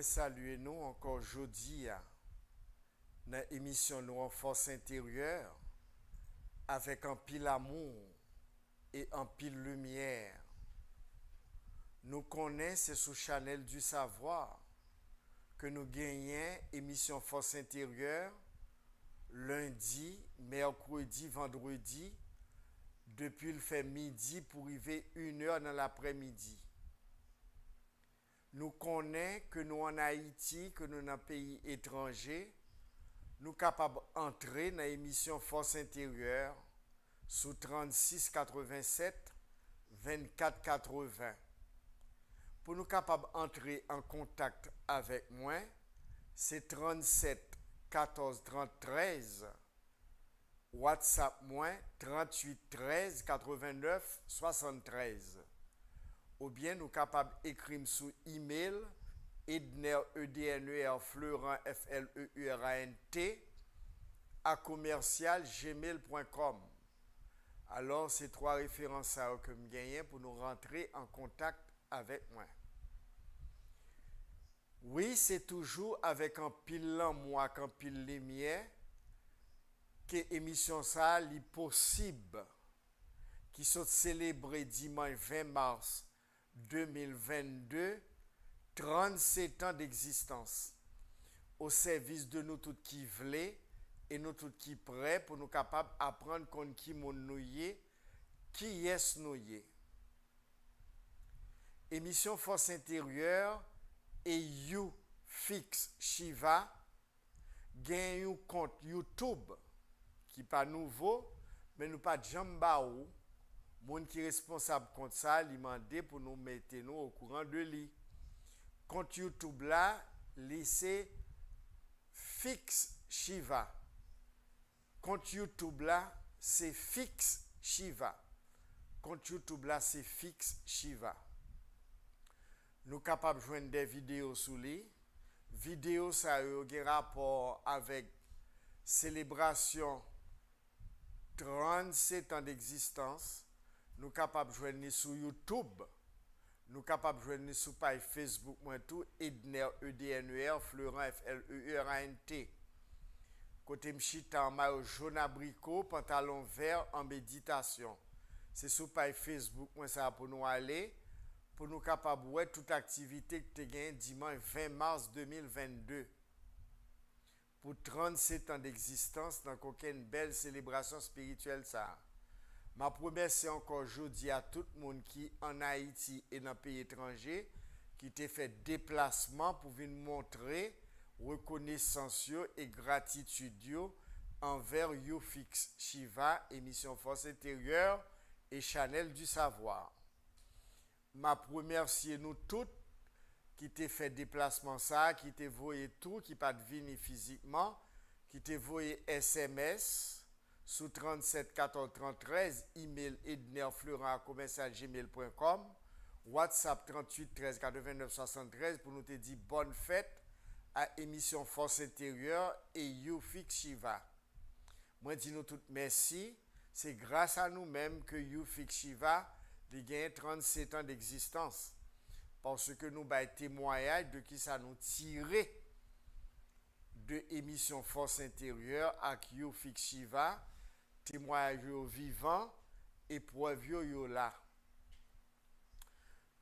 Moi salue nous encore jeudi dans l'émission nous en force intérieure avec un pile amour et un pile lumière. Nous connaissons sous Chanel du savoir que nous gagnons émission force intérieure lundi, mercredi, vendredi depuis le fait midi pour arriver 1 heure dans l'après-midi. Nous connaissons que nous en Haïti, que nous dans un pays étranger, nous sommes capables d'entrer dans l'émission Force intérieure sous 36 87 24 80. Pour nous capables d'entrer en contact avec moi, c'est 37 14 13. WhatsApp moi 38 13 89 73. Ou bien nous capables d'écrire sous email edner edner fleurant fleurant à commercial@gmail.com. Alors ces trois références que nous gagnons pour nous rentrer en contact avec moi. Oui, c'est toujours avec un pile moi qu'un pile lumière que émission ça est possible qui sont célébrés dimanche 20 mars 2022, 37 ans d'existence au service de nous tous qui voulons et nous tous qui prêts pour nous capables d'apprendre contre qui nous y qui est nous y. Émission Force intérieure et You Fix Shiva gagne un compte YouTube qui pas nouveau mais nous pas jambaou. Moun qui est responsable contre ça, il m'a demandé pour nous mettre nous au courant de lui. Compte YouTube là, c'est Fix Shiva. Compte YouTube là, c'est Fix Shiva. Compte YouTube là, c'est Fix Shiva. Nous sommes capables de joindre des vidéos sous lui. Vidéos ça a un rapport avec célébration 37 ans d'existence. Nous sommes capables de joindre sur YouTube. Nous sommes capables de joindre sur page Facebook, moi tout, Edner, EDNER, Fleurant, FLEURANT. Côté m'chita en maillot jaune abricot, pantalon vert en méditation. C'est sur page Facebook, moi ça pour nous aller, pour nous capables de voir toute activité que tu as gagnée dimanche 20 mars 2022. Pour 37 ans d'existence, dans aucune belle célébration spirituelle ça. Ma promesse c'est encore aujourd'hui à tout le monde qui en Haïti et dans les pays étrangers qui t'a fait déplacement pour venir montrer reconnaissance et gratitude envers YouFix Shiva, émission Force intérieure et Chanel du savoir. Ma remercie nous toutes qui t'a fait déplacement ça, qui t'a voyé tout, qui pas de venir physiquement, qui t'a voyé SMS sous 37 14 13, email ednerfleurant@gmail.com, WhatsApp 38 13 89 73 pour nous te dire bonne fête à émission Force intérieure et YouFix Shiva. Moi dis nous toutes merci, c'est grâce à nous-mêmes que YouFix Shiva a gagné 37 ans d'existence. Parce que nous avons témoignage de qui ça nous tirait de émission Force intérieure avec YouFix Shiva, témoignage vivant et preuve yo là.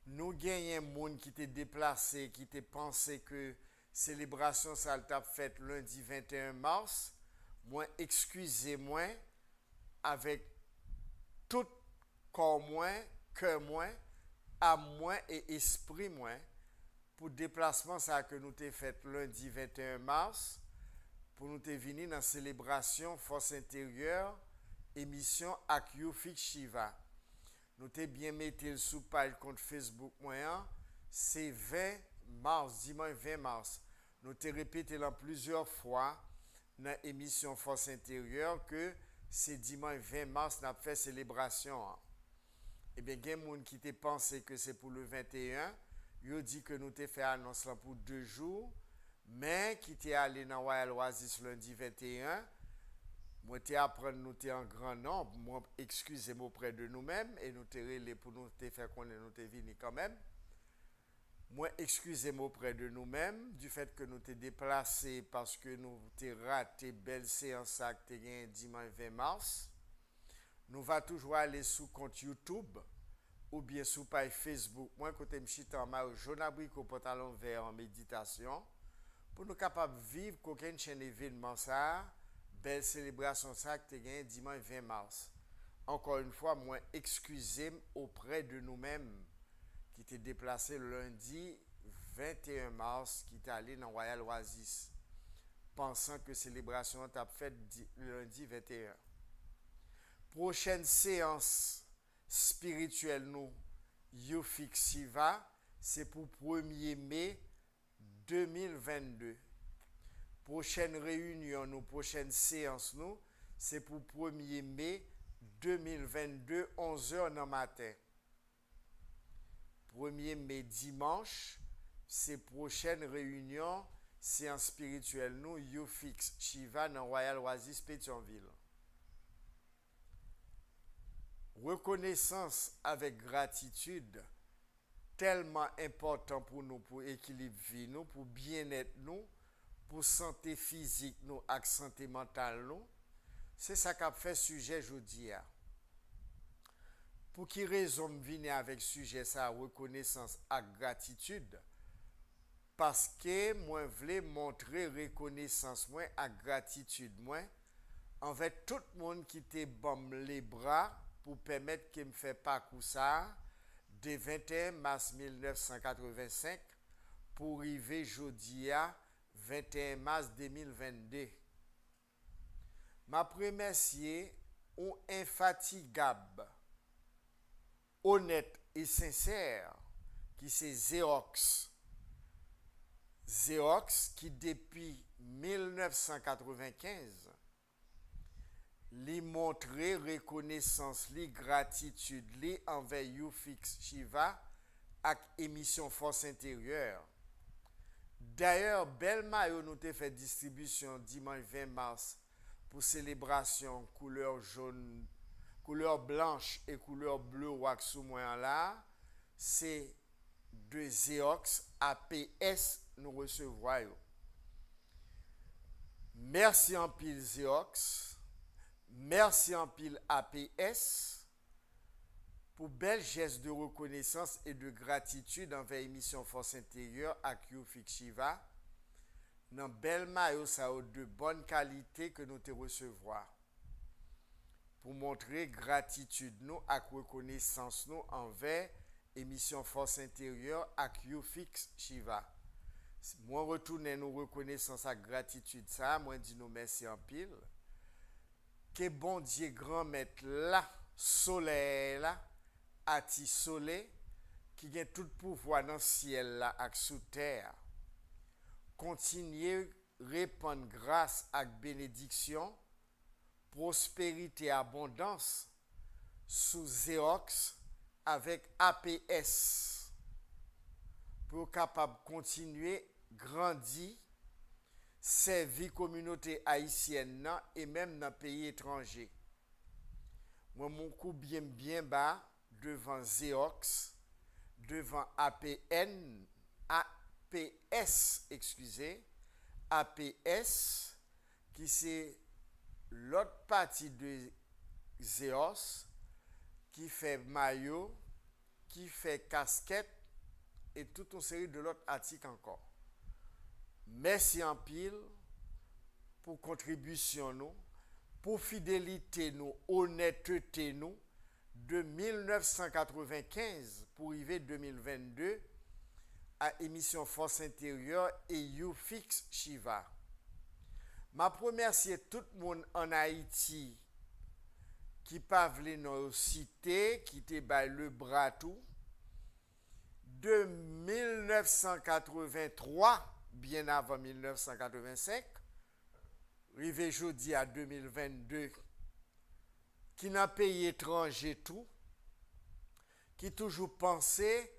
Nous gagnons un monde qui t'est déplacé, qui t'est pensé que célébration ça t'a fait lundi 21 mars. Moi excusez-moi avec tout corps moi, cœur moi, âme moi et esprit moi pour déplacement ça que nous t'ai fait lundi 21 mars pour nous t'ai venir dans célébration Force intérieure émission avec YouFix Shiva. Nous t'ai bien mettre sous page compte Facebook moi c'est 20 mars dimanche 20 mars. Nous t'ai répété là plusieurs fois dans émission Force intérieure que c'est dimanche 20 mars n'a fait célébration. Eh bien, il y a des gens qui te pensé que c'est pour le 21. Ils dit que nous t'ai fait annonce là pour 2 jours. Mais qui t'est allé dans Royal Oasis lundi 21. Moi, t'ai appris nous t'es en grand nombre. Moi, excusez-moi auprès de nous-mêmes. Et nous t'ai relé pour nous t'ai fait qu'on nous t'ai venu quand même. Moi, excusez-moi auprès de nous-mêmes du fait que nous t'ai déplacés parce que nous t'ai raté belle séance à te gagné dimanche 20 mars. Nous va toujours aller sous compte YouTube ou bien sous page Facebook. Moi, côté m'chita en ma jaune abricot pantalon vert en méditation pour nous capables de vivre qu'aucune chaîne événement ça, belle célébration ça que te gagné dimanche 20 mars. Encore une fois, moi, excusez-moi auprès de nous-mêmes qui était déplacé le lundi 21 mars, qui est allé dans Royal Oasis, pensant que célébration t'a fait le lundi 21. Prochaine séance spirituelle, nous, Yufix Shiva, c'est pour 1er mai 2022. Prochaine réunion, nous, prochaine séance, nous, c'est pour 1er mai 2022, 11h dans matin. 1er mai dimanche, c'est prochaine réunion, séance spirituelle, nous, Yufix Shiva dans Royal Oasis Pétionville. Reconnaissance avec gratitude, tellement important pour nous, pour équilibre vie nous, pour bien-être nous, pour santé physique nous, et santé mentale nous. C'est ça qu'a fait sujet aujourd'hui. Pour qui raison venir avec sujet ça, reconnaissance et gratitude? Parce que moi voulais montrer reconnaissance moi et gratitude moi envers tout le monde qui te bombe les bras pour permettre qu'il me fait parcours ça de 21 mars 1985 pour arriver jeudi à 21 mars 2022. Ma remercier ou infatigable, honnête et sincère qui c'est Zéox. Zéox qui depuis 1995 li montrer reconnaissance, li gratitude, li envers Yufix Shiva avec émission Force Intérieure. D'ailleurs, Belma yo nous te fait distribution dimanche 20 mars pour célébration couleur jaune, couleur blanche et couleur bleu wax sous moi là, c'est de Zéox APS nous recevoir. Merci en pile Zéox. Merci en pile APS pour bel geste de reconnaissance et de gratitude envers l'émission Force Intérieure à Yufix Shiva. Dans bel maillot ça de bonne qualité que nous te recevoir. Pour montrer gratitude nous et reconnaissance nous envers l'émission Force Intérieure à Yufix Shiva. Moi retourner nous reconnaissance et gratitude ça, moi dis nous merci en pile. Que bon Dieu grand maître là, soleil là, ati soleil, qui a tout pouvoir dans le ciel là et sous terre, continue répandre grâce et bénédiction, prospérité, abondance sous Zéox avec APS pour capable continuer grandir servir communauté haïtienne et même dans pays étrangers. Moi mon coup bien bas devant Zéox, devant APS, excusez, APS qui c'est l'autre partie de Zéos qui fait maillot, qui fait casquette et toute une série de l'autre articles encore. Merci en pile pour contribution nous, pour fidélité nous, honnêteté nous, de 1995 pour arriver 2022 à émission Force Intérieure et Yufix Shiva. Ma remercier tout le monde en Haïti qui pas vle nous citer, qui te bail le bras tout, de 1983 bien avant 1985, arrivé jeudi à 2022, qui n'a pays étranger tout, qui toujours pensé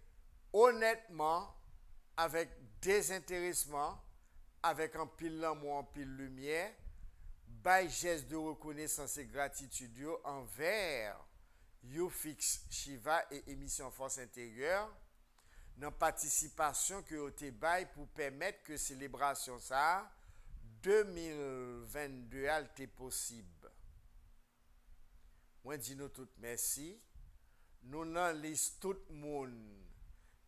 honnêtement, avec désintéressement, avec un pile l'amour, un pile lumière, by geste de reconnaissance et gratitude envers Yufix Shiva et émission Force Intérieure, dans participation que vous te bail pour permettre que célébration ça 2022 était possible. Moi dis nous tout merci. Nous nan liste tout le monde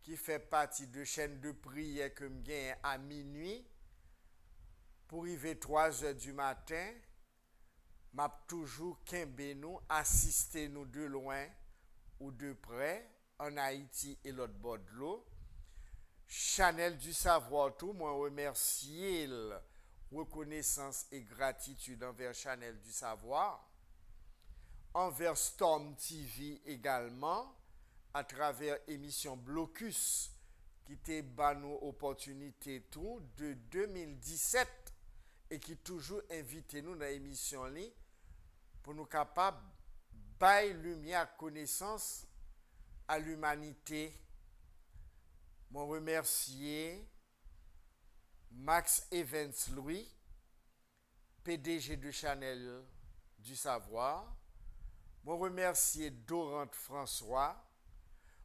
qui fait partie de chaîne de prière que me gagne à minuit pour arriver 3 heures du matin. M'a toujours kembe nous, assister nous de loin ou de près en Haïti et l'autre bord de l'eau. Chanel du savoir tout, moi remercier reconnaissance et gratitude envers Chanel du savoir, envers Storm TV également, à travers émission Blocus qui te ban nous opportunité tout de 2017 et qui toujours invite nous dans l'émission là pour nous capables bailler lumière connaissance à l'humanité. Moi remercier Max Evans Louis, PDG de Chanel du savoir. Moi remercier Dorant François.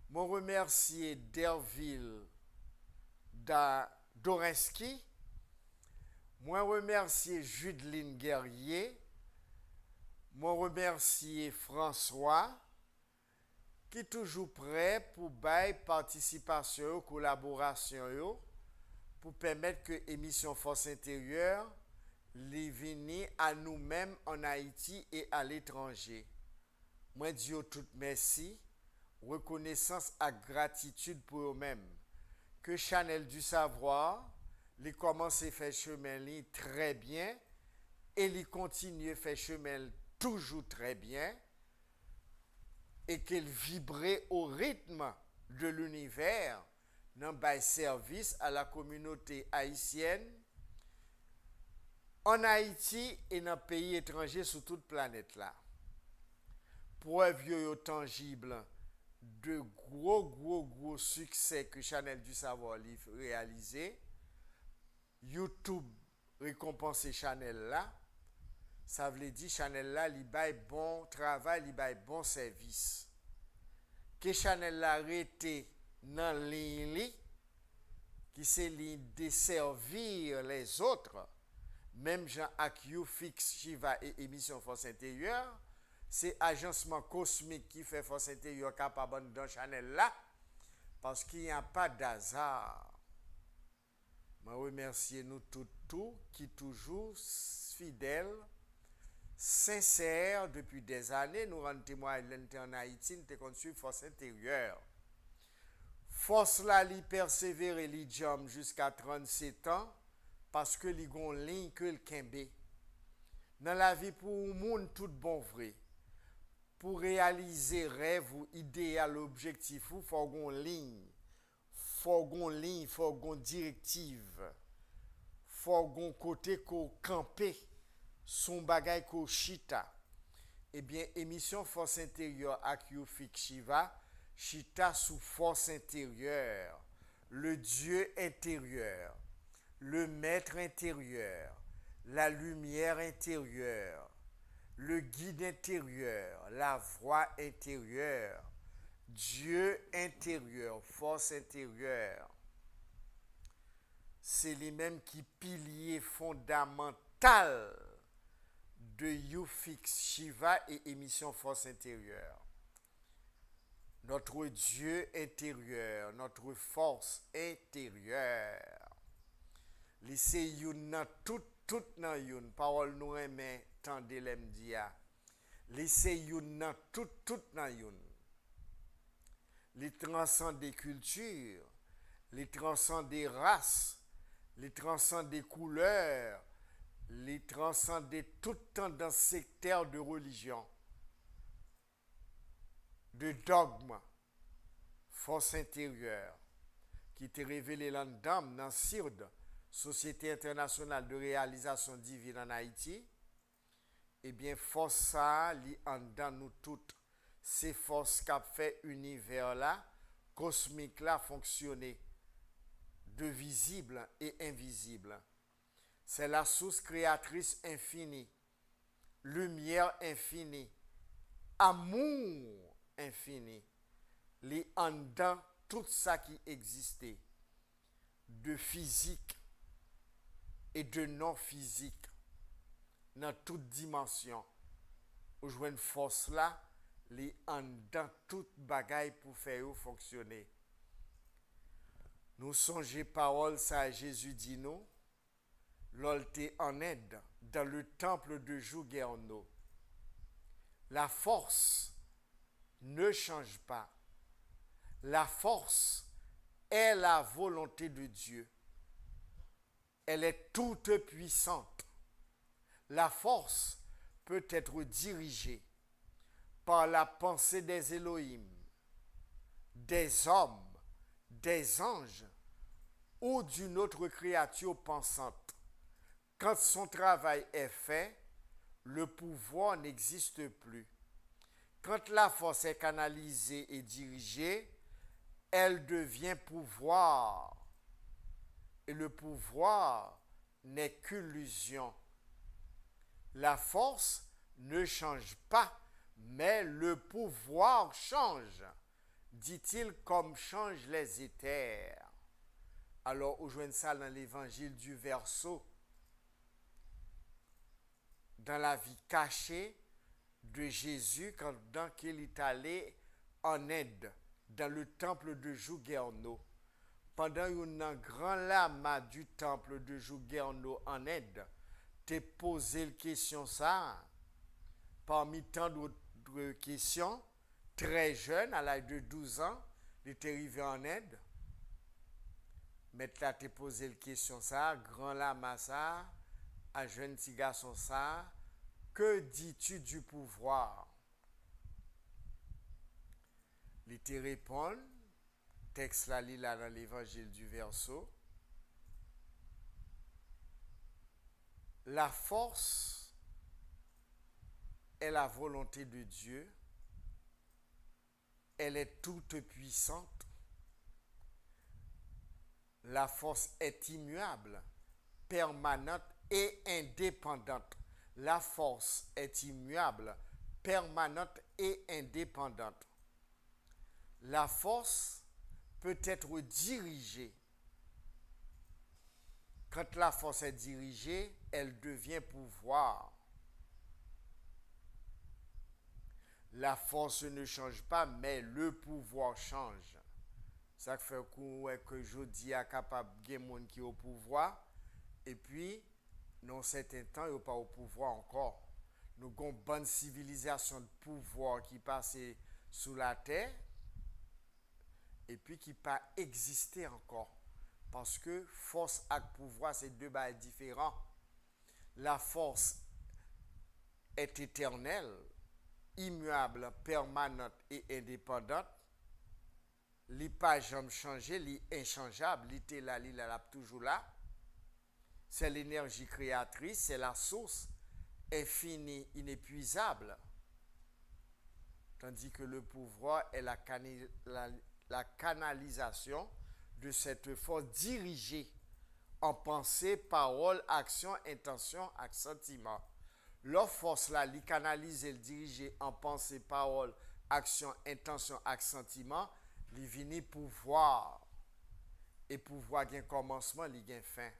Moi remercier Derville Doreski. Moi remercier Judeline Guerrier. Moi remercier François qui est toujours prêt pour bailler participation, collaboration pour permettre que l'émission Force Intérieure les venir à nous-mêmes en Haïti et à l'étranger. Moi dis tout merci, reconnaissance et gratitude pour eux-mêmes. Que Chanel du savoir les commence à faire chemin très bien et les continue à faire chemin toujours très bien et qu'elle vibrait au rythme de l'univers dans le service à la communauté haïtienne en Haïti et dans les pays étrangers sur toute planète là. Preuve tangible de gros succès que Chanel du savoir a réalisé. YouTube récompense Chanel là. Ça veut dire Chanel là, il bail bon travail, il bail bon service. Que Chanel là arrêté dans ligne qui c'est desservir les autres, même Jean Akiu Fix Shiva et émission Force Intérieure, c'est agencement cosmique qui fait Force Intérieure capable dans Chanel là, parce qu'il n'y a pas d'hasard. Je remercie nous tous qui toujours fidèles, sincères depuis des années. Nous rendons témoignage en Haïti, nous avons suivi Force Intérieure. Force là, li persévère et li jam jusqu'à 37 ans parce que li gon ligne que le kembe. Dans la vie pour un monde tout bon vrai. Pour réaliser rêve ou idéal objectif ou faut gon ligne. Faut gon directive. Faut gon côté ko camper son bagay ko chita. Eh bien émission Force Intérieure ak you fik Shiva Chita sous force intérieure, le Dieu intérieur, le maître intérieur, la lumière intérieure, le guide intérieur, la voix intérieure, Dieu intérieur, force intérieure. C'est les mêmes qui piliers fondamental de YouFix Shiva et émission Force Intérieure. Notre Dieu intérieur, notre force intérieure. Laissez youn nan tout nan youn. Parole nous aimé, tendez l'aime dia. Laissez youn nan tout nan youn. Les transcendent des cultures, les transcendent des races, les transcendent des couleurs, les transcendent de toute tendance sectaire de religion. De dogme, force intérieure, qui t'est révélé là-dedans dans CIRD, Société internationale de réalisation divine en Haïti, eh bien, force ça, li en dans nous toutes. C'est force qui a fait univers là, cosmique là, fonctionner, de visible et invisible. C'est la source créatrice infinie, lumière infinie, amour infini, li en dans tout ça qui existait, de physique et de non physique, dans toute dimension, ou jouer une force là, les en dans toute bagaille pour faire fonctionner. Nous songeons parole ça Jésus dit nous, l'olté en aide dans le temple de Jouguerno. La force ne change pas. La force est la volonté de Dieu. Elle est toute puissante. La force peut être dirigée par la pensée des Elohim, des hommes, des anges ou d'une autre créature pensante. Quand son travail est fait, le pouvoir n'existe plus. Quand la force est canalisée et dirigée, elle devient pouvoir. Et le pouvoir n'est qu'illusion. La force ne change pas, mais le pouvoir change, dit-il, comme changent les éthers. Alors, on joint ça dans l'évangile du Verseau, dans la vie cachée de Jésus quand il est allé en Inde, dans le temple de Jouguerno. Pendant un grand lama du temple de Jouguerno en Inde, t'es posé la question ça, parmi tant d'autres questions, très jeune, à l'âge de 12 ans, il était arrivé en Inde. Mais là, t'es posé la question ça, grand lama ça, un jeune petit garçon ça, que dis-tu du pouvoir? Il te répond, texte là, là dans l'évangile du Verseau, la force est la volonté de Dieu, elle est toute puissante, la force est immuable, permanente et indépendante. La force est immuable, permanente et indépendante. La force peut être dirigée. Quand la force est dirigée, elle devient pouvoir. La force ne change pas, mais le pouvoir change. Ça fait que je dis à capable de monde qui est au pouvoir, et puis, dans certains temps, il n'y a pas au pouvoir encore. Nous avons une bonne civilisation de pouvoir qui passe sous la terre, et puis qui pas existé encore. Parce que force et pouvoir, c'est deux bails différents. La force est éternelle, immuable, permanente et indépendante. Elle n'a pas jamais changé, elle est inchangeable, elle est là, elle est toujours là. C'est l'énergie créatrice, c'est la source infinie, inépuisable. Tandis que le pouvoir est la canalisation de cette force dirigée en pensée, parole, action, intention et sentiment. Leur force là, li canalise et dirigée en pensée, parole, action, intention et sentiment, li vini pouvoir. Et pouvoir gain commencement, li gain fin.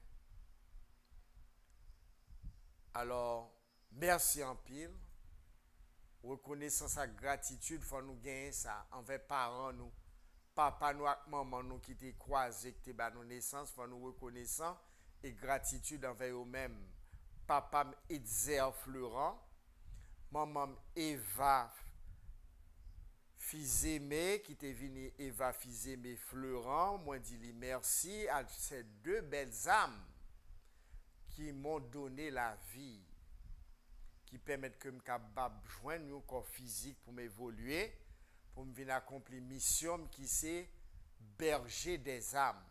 Alors, merci en pile. Reconnaissance et gratitude, faut nous gagner ça envers parents nous. Papa nous et maman nous qui t'es croisé, qui t'es nos naissance, faut nous reconnaissant et gratitude envers eux-mêmes. Papa Edzer Florent, maman Eva Fizeme, qui t'est venu Eva Fizeme Florent, moi dis merci à ces deux belles âmes qui m'ont donné la vie, qui permettent que je capable joindre un corps physique pour m'évoluer, pour me venir accomplir mission qui c'est berger des âmes,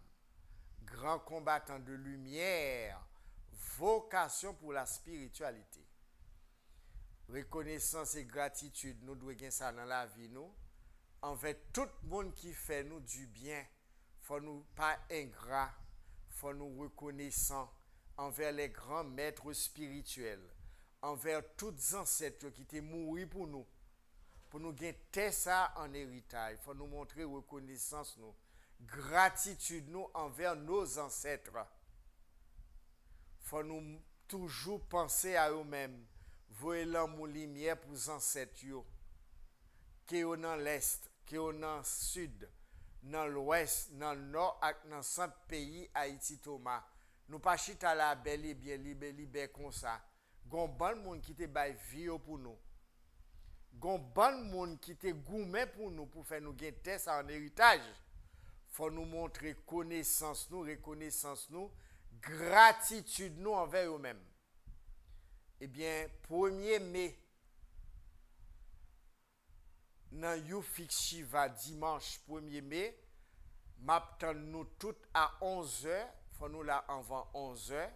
grand combattant de lumière, vocation pour la spiritualité. Reconnaissance et gratitude, nous devons gagner ça dans la vie, nous, envers tout le monde qui fait nous du bien. Faut nous pas ingrats, faut nous reconnaissants envers les grands maîtres spirituels, envers tous les ancêtres qui étaient morts pour nous gagner ça en héritage. Il faut nous montrer reconnaissance nous gratitude nous envers nos ancêtres. Faut nous toujours penser à eux-mêmes. Voyez l'amour lumière pour les ancêtres qui sont dans l'est, qui sont dans le sud, dans l'ouest, dans le nord et dans le centre pays Haïti Thomas. Nous pas chita la belle et bien libre comme ça. Gon bon monde qui te bay vie pour nous. Gon bon monde qui te gourmet pour nous pour faire nous gagner ça en héritage. Faut nous montrer connaissance nous, reconnaissance nous, gratitude nous envers eux-mêmes. Eh bien, 1er mai, dans Youfix Shiva, dimanche 1er mai, m'attend nous toutes à 11h, faut nous là avant 11h,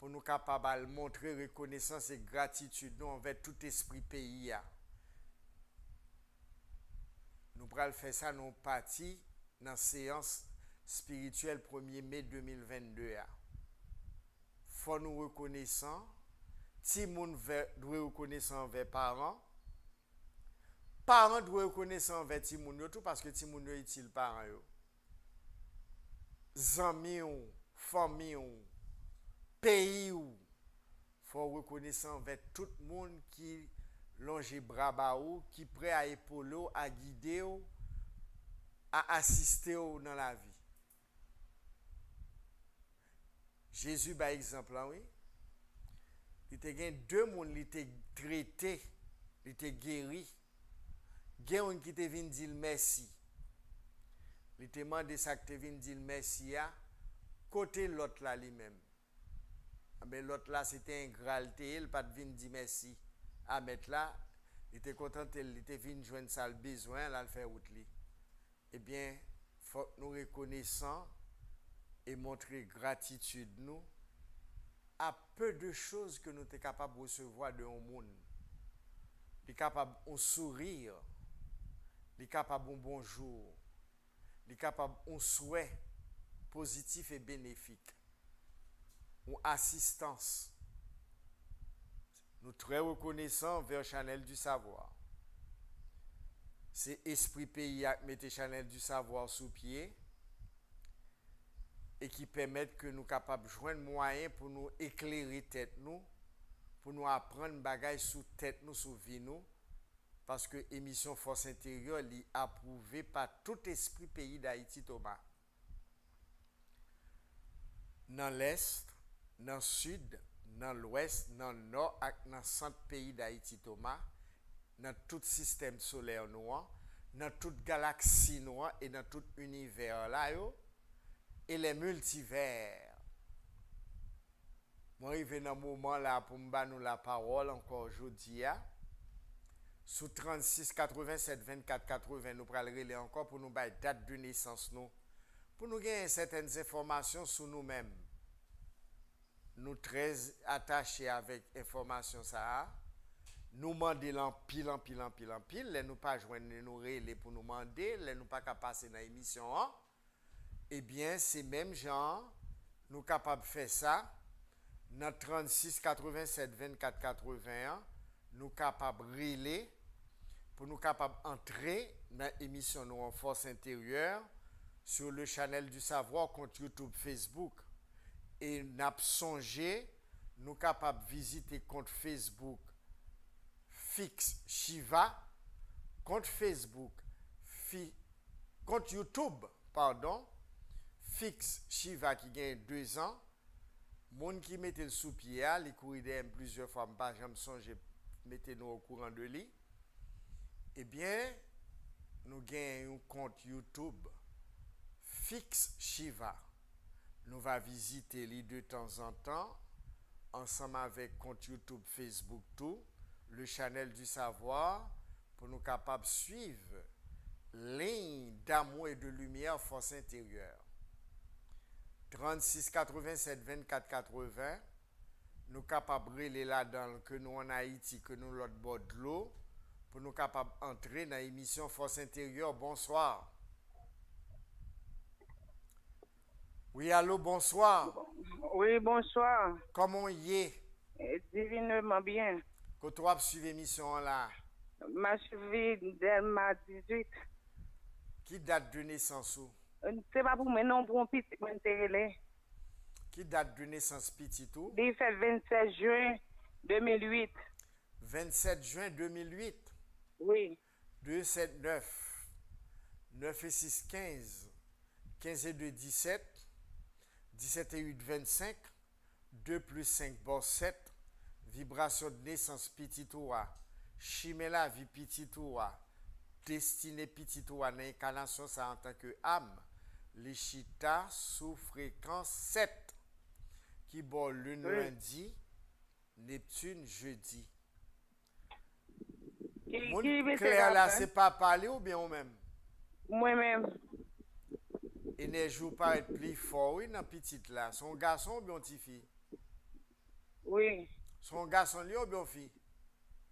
pour nous capables de montrer reconnaissance et gratitude nous envers tout esprit pays. Nous allons faire ça dans partie dans la séance spirituelle 1er mai 2022. Faut nous reconnaissant, si moun doit reconnaissant envers parents, parents doivent reconnaissant envers ti moun yo tout parce que ti moun yo utile parents yo. Zami ou, famille ou, pays ou, faut reconnaissant envers tout le monde qui longe bras ba ou, qui prêt à épauler, à guider ou, à assister ou dans la vie. Jésus, par exemple, là, oui, il te gagne 2 moun, il te traité, il te guéri. Il y a un qui te vient dire merci. Il te demande ça que te vient dire merci à côté l'autre là lui-même. Mais l'autre là c'était un gralité, il pas de venir dire merci. À mettre là, il était content, il était venu joindre ça le besoin, là le faire route li. Eh bien, faut nous reconnaissant et montrer gratitude nous à peu de choses que nous sommes capables de recevoir de un monde. Nous sommes capables de sourire, nous sommes capables de bonjour, nous sommes capables de souhait positif et bénéfique, ou assistance. Nous sommes très reconnaissants vers Chanel du Savoir. C'est Esprit Pays qui met Chanel du Savoir sous pied et qui permettent que nous soyons capables de joindre moyens pour nous éclairer tête nous, pour nous apprendre bagaille sous tête nous, sous vie nous, parce que émission Force Intérieure est approuvée par tout esprit pays d'Haïti Thomas. Dans l'est, dans le sud, dans l'ouest, dans le nord et dans le centre pays d'Haïti Thomas, dans tout système solaire noir, dans toute galaxie noire et dans tout univers là et les multivers. Moi, je vais dans un moment là pour me donner la parole encore aujourd'hui. Sous 36 87 24 80, nous pourrons relire encore pour nous donner date de naissance nous, pour nous gagner certaines informations sur nous-mêmes. Nous très attachés avec information ça. Nous demander en pile, nous pas joindre nous relais pour nous demander, nous pas qu'à passer dans l'émission. Eh bien, c'est même genre, nous capables de faire ça. Dans 36 87 24 81, nous capables de relais pour nous capables d'entrer dans l'émission nous en force intérieure sur le channel du savoir compte YouTube, Facebook. Et nous songé, nous capables de visiter compte Facebook Fix Shiva, compte Facebook, compte YouTube, pardon, Fix Shiva qui gagne 2 ans. Moun qui mette le sous-pied, les courir plusieurs fois, je me songe, mettez-nous au courant de lui. Eh bien, nous gagnons un compte YouTube Fix Shiva. Nous va visiter les de temps en temps, ensemble avec compte YouTube, Facebook, tout, le channel du savoir, pour nous capables de suivre ligne d'amour et de lumière force intérieure. 36 87 24 80, nous capables de relayer là-dedans que nous en Haïti, que nous l'autre bord de l'eau, pour nous capables d'entrer dans l'émission Force Intérieure. Bonsoir. Oui, allô, bonsoir. Oui, bonsoir. Comment y est? Divinement bien. Que toi suivre l'émission là? Ma suivi Delma 18. Qui date de naissance ou? C'est pas pour moi, non, pour un petit, moi, Qui date de naissance petit ou? Il fait 27 juin 2008. 27 juin 2008. Oui, 2, 7, 9. 9 et 6, 15. 15 et 2, 17. 17 et 8, 25. 2 plus 5, bon 7. Vibration de naissance petit ou. Chimela vie petit ou. Destinée petit ou. L'incarnation ça en tant que âme. Les chita sous fréquence 7. Qui bon lune Oui. lundi. Neptune jeudi. qui Mon veut clair là, faire? c'est pas parler ou bien ou même? Moi-même, Énergie ou paraît plus fort, oui, dans petite là. Son garçon ou bien petite fille? oui. Son garçon lui ou bien fille?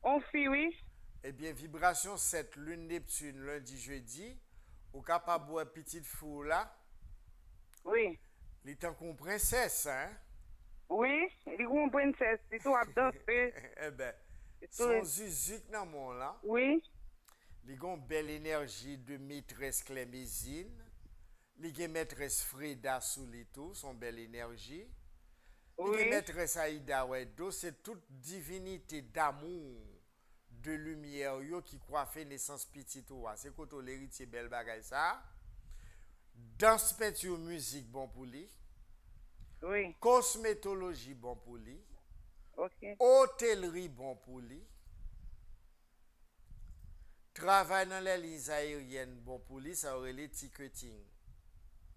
On fit, oui. Eh bien, vibration 7, lune Neptune, lundi, jeudi. Ou capable de boire petite fou là. Oui. Il est en qu'on princesse, hein? Oui, il est une princesse, c'est tout à danser. Eh ben, c'est son tout. zuzik dans mon là. Oui, Il a une belle énergie de maîtresse Clémésine. Il a maîtresse Frida Soulito, son belle énergie. Il oui, a maîtresse Aïda Wedo, c'est toute divinité d'amour, de lumière yo qui coiffe naissance petit ou. C'est quand l'héritier belle bagaille ça. Danse peinture musique bon pour lui. oui. Cosmétologie bon pour lui. Ok, Hôtellerie bon pour lui. Travail dans les lignes aériennes bon pour lui, ça aurait les ticketing.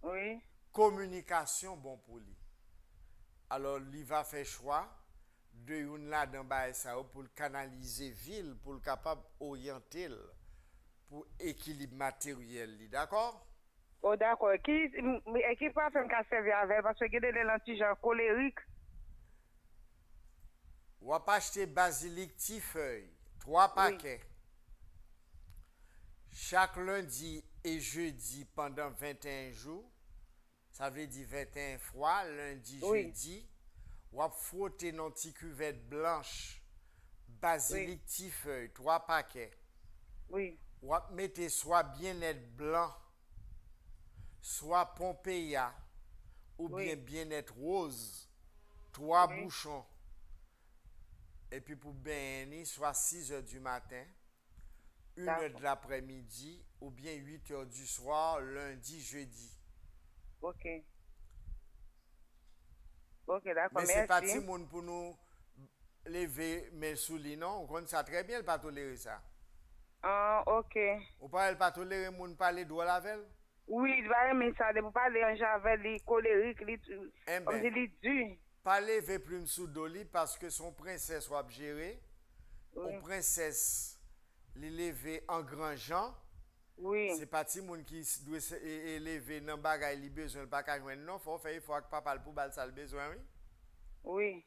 oui, Communication bon pour lui. Alors, il va faire choix de une là dans ça pour le canaliser ville, pour le capable orienter pour équilibre matériel, d'accord? oh d'accord. Qui peut faire un servir avec parce que il y a des lentilles colériques. On va pas acheter basilic feuille, 3 paquets. Chaque lundi et jeudi pendant 21 jours, ça veut dire 21 fois, lundi, Oui. jeudi, on va frotter dans une petite cuvette blanche, basilic feuille, 3 paquets. Oui, On va mettre soit bien-être blanc, soit Pompeya, ou Oui. bien bien-être rose, 3 Oui. bouchons. Et puis pour bien, soit 6 heures du matin, 1 heure de l'après-midi, ou bien 8 heures du soir, lundi, jeudi. ok. Ok, d'accord, Mais c'est pas merci. tout le monde pour nous lever mes souliers, non? On connaît ça très bien, elle pas tolérer ça. Ah, ok. Ou pas, elle pas tolérer moun parler droit la velle? Oui, il va aimer ça, de pas déranger avec les colériques, Eh comme ben, les durs. pas lever plus sous doli parce que son princesse soit géré. Oui. Une princesse les lever en grand gens. Oui, C'est pas ti moun qui doit élever dans bagay li besoin pas ka joindre non, faut faire il faut que papa pour bal ça le besoin oui. oui.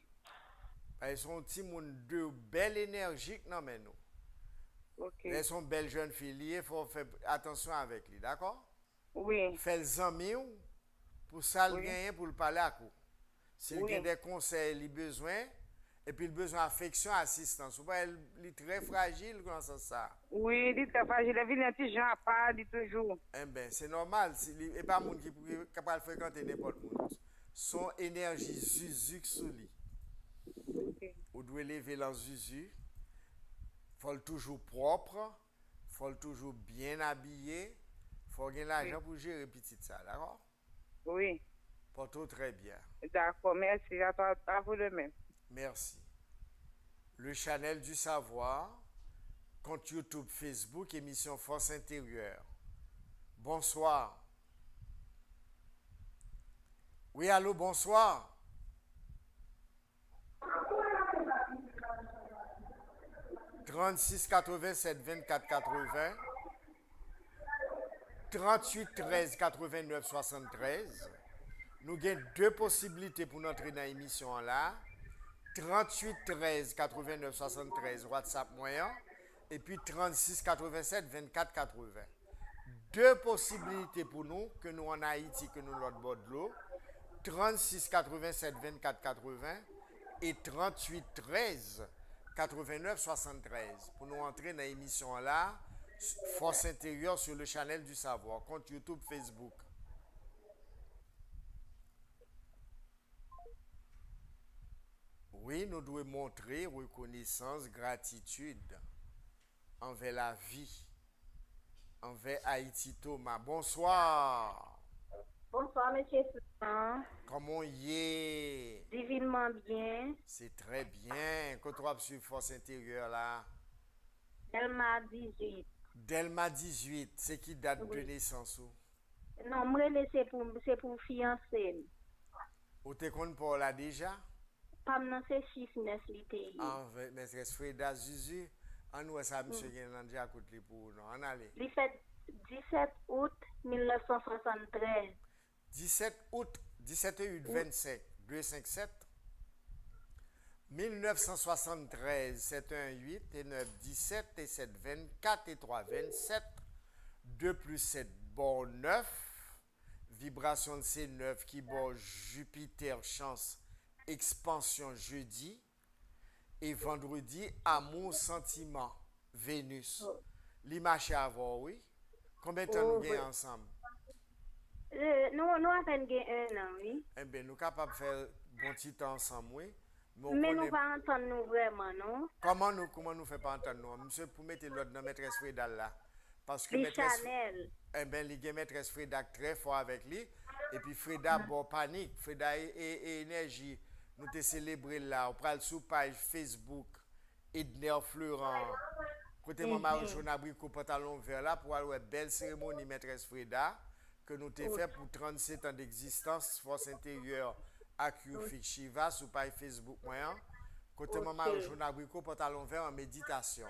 Elles sont ti moun de belle énergique non mais nous. Ok. Elles sont belles jeunes filles, il faut faire attention avec lui, d'accord? Oui, Fait les amis pour ça le Oui. gagner pour le parler à coup. S'il Oui. a des conseils, il a besoin et puis il a besoin d'affection, assistance. Ou pas il est très fragile comme ça. oui, dit que fragile, il vient petit gens à part, dit toujours. Eh ben, c'est normal. Il n'y a pas de monde qui est capable de fréquenter n'importe où. Son énergie zuzu sous lui. Ok. Vous devez lever dans zuzu. Il faut le toujours propre. Il faut le toujours bien habillé. Il faut gagner l'argent pour gérer petit ça, d'accord? Oui, Porte très bien. d'accord, merci à toi, à vous de même. Merci. Le Channel du Savoir, compte YouTube, Facebook, émission Force Intérieure. Bonsoir. Oui, allô, bonsoir. « 36 87 24 80 38 13 89 73. Nous avons deux possibilités pour entrer dans l'émission là. 38 13 89 73 WhatsApp moyen et puis 36 87 24 80. Deux possibilités pour nous que nous en Haïti que nous l'autre bord de l'eau. 36 87 24 80 et 38 13 89 73 pour nous entrer dans l'émission là Force intérieure sur le channel du savoir, compte YouTube, Facebook. Oui, nous devons montrer reconnaissance, gratitude envers la vie, envers Haïti Thomas. Bonsoir. Bonsoir, monsieur Florent. Comment y est? Divinement bien. C'est très bien. Quand tu as sur force intérieure là? Delma 18. Delma 18, c'est qui date de naissance ou? Non, moi, c'est pour fiancer. Ou te compte pour là déjà? Pas non, c'est 6-9 l'été. Ah, maîtresse Freda Zuzu. On voit ça, monsieur Genan, déjà côté pour nous. On allait. Il fait 17 août 1973. 17 août, 17 8, 25, 257. 1973, 7 1 8 et 9 17 et 7 24 et 3 27. 2 plus 7 bon 9. Vibration de ces 9 qui bon Jupiter chance expansion jeudi. Et vendredi, amour, sentiment, Vénus. L'image à avoir, oui. Combien de temps nous gagnons ensemble? Nous avons gagné 1 an, oui. Eh bien, nous sommes capables de faire bon petit temps ensemble, oui. Mais nous ne pas entendre nous vraiment, non? Comment nous faisons pas entendre nous? Monsieur, pour mettre l'autre dans maîtresse Freda là. Parce que Les maîtresse. Chanel. Eh bien, les maîtresse Freda très fort avec lui. Et puis Freda, bon panique. Freda et énergie. Nous te célébrer là. On prend le sous page Facebook. Edner Florent. Côté maman, on a pris le pantalon vert là pour avoir une belle cérémonie maîtresse Freda que nous t'ai fait pour 37 ans d'existence, force intérieure à Kyufik Shiva sur page Facebook moyen. Côté maman, on a pris le pantalon vert en méditation.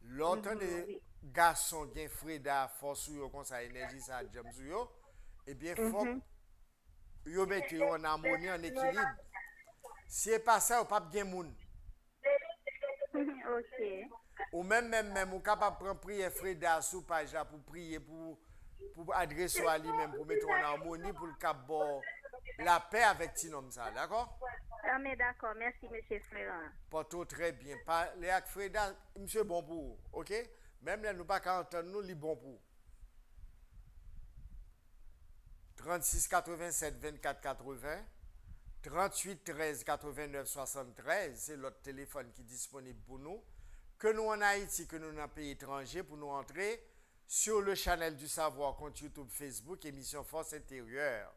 L'autre des garçons qui ont Freda force ou comme ça énergie ça jam sur yo, et bien faut yo mettre en harmonie en équilibre. Si c'est pas ça, on pas bien moun. Ok. Ou même, ou capable de prendre prière Freda sous page là pour prier, pour adresser à lui-même, pour mettre en harmonie, pour le cap la paix avec Tinom ça, d'accord? Ah, mais d'accord, merci, monsieur Florent. Porto très bien. Parler avec Freda, monsieur bon pour vous, ok? Même là, nous pas qu'à entendre nous, li bon pour. 36 87 24 80, 38 13 89 73, c'est l'autre téléphone qui est disponible pour nous. Que nous en Haïti, que nous dans un pays étranger, pour nous entrer sur le channel du savoir, compte YouTube, Facebook, émission Force intérieure.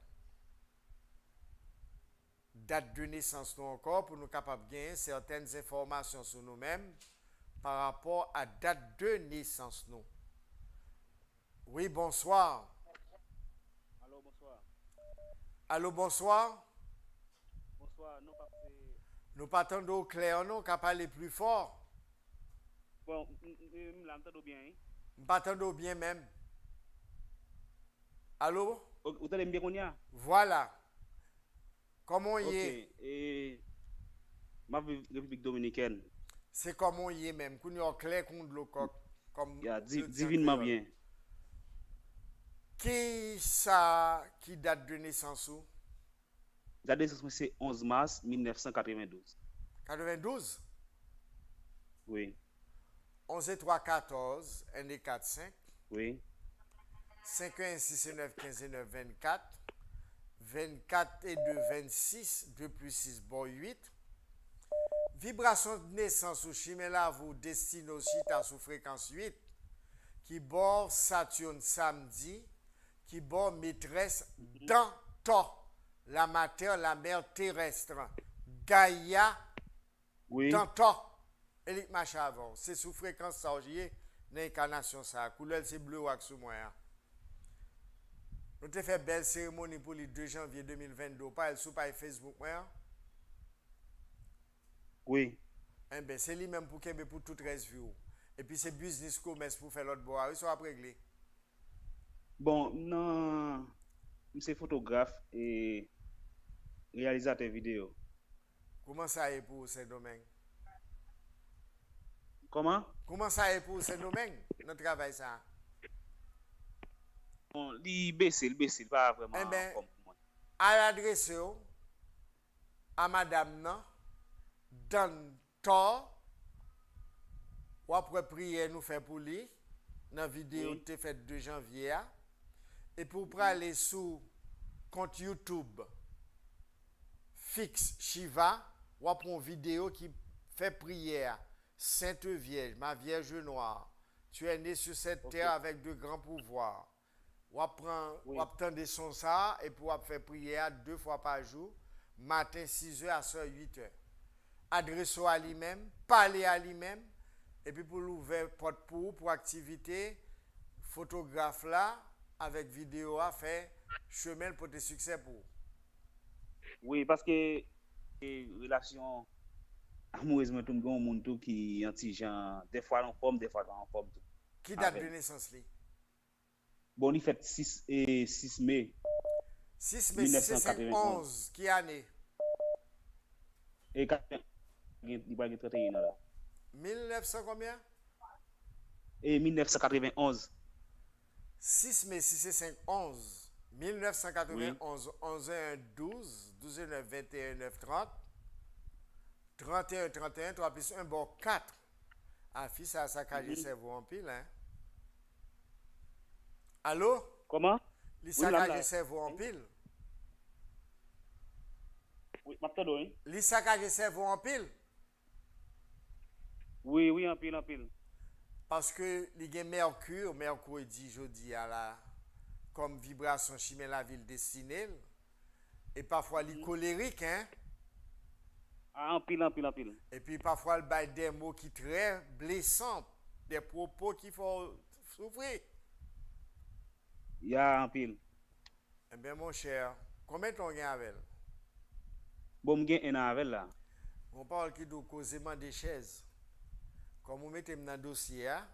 Date de naissance nous encore, pour nous capables de gagner certaines informations sur nous-mêmes par rapport à date de naissance nous. Oui, bonsoir. Allô, bonsoir. Allô, bonsoir. Bonsoir, non, parce que... Nous partons d'eau claire, non, qu'à parler plus fort. Bon, je l'entends bien, hein? Nous partons d'eau bien même. Allô? Vous allez bien qu'on y a? Voilà. Comment y est? Ok, et... Ma République Dominicaine. C'est comment y est même. Qu'on y a clair contre le coq. Comme divinement bien. Qui ça qui date de naissance ou? La date de naissance, c'est 11 mars 1992. 92? Oui. 11 et 3, 14, 1 et 4, 5. Oui. 5 et 1, 6 et 9, 15 et 9, 24. 24 et 2, 26. 2 plus 6, bon 8. Vibration de naissance ou chimela vous destine aussi à sous fréquence 8. Qui bord Saturne samedi. Qui bord maîtresse dans temps. La matière, la mer terrestre. Gaïa Oui. dans temps. Elik Macha avant. C'est sous fréquence ça aujourd'hui. L'incarnation ça. Couleur c'est bleu ou sous moi. Nous avons fait belle cérémonie pour le 2 janvier 2022. Pas elle sous page Facebook moi. Oui. Eh ben c'est lui même pour qu'il pour tout reste view. Et puis c'est business commerce pour faire l'autre bois. Ils sont après réglé. Bon, non, c'est photographe et réalisateur vidéo. Comment ça est pour ce domaine? Comment? Comment ça est pour ce domaine? Notre travail ça. Bon, il baisse, pas vraiment Eh ben, comme moi. à l'adresse à madame non dans temps ou après prier nous faire pour lui dans la vidéo Oui. que tu as faite de janvier. Et pour aller sur compte YouTube fixe Shiva, ou après une vidéo qui fait prière. Sainte Vierge, ma Vierge noire, tu es née sur cette terre avec de grands pouvoirs. Ou Oui. attendre son ça et pour faire prière 2 fois par jour, matin 6h à soir 8h. Adresse à lui-même, parler à lui-même, et puis pour l'ouvrir porte pour activité, photographe là, avec vidéo à faire, chemin pour tes succès pour. Oui, parce que relation amoureuse, moi, tout le monde tout qui anti-gens, des fois en forme, des fois pas en forme. Tout. Qui date Avec. de naissance li? Bon, il fait 6 mai 6 mai 1991. 611, qui année? Et 80, il va y 31 ans là. 1900 combien? Et 1991. 6 mai 611, 1991, 11 1 12, 12 9 21 9 30, 31 31, 3 plus 1, bon 4. Ah, fils, ça a saccagé cerveau en pile, hein? Allô? Comment? Il Oui, là, saccagé là. cerveau en pile? Oui, m'attends, oui. Il saccagé cerveau en pile? Oui, oui, en pile. Parce que il y a Mercure dit jeudi à la comme vibration chimère la ville destinée et parfois il est colérique hein Ah, en pile. et puis parfois il bail des mots qui très blessants, des propos qui font souffrir. Il y a en pile. Eh bien mon cher, combien de temps gagne avec? Bon, m'gen un an avec là. On parle qui do causément des chaises. Comme on mettez dans le dossier, hein,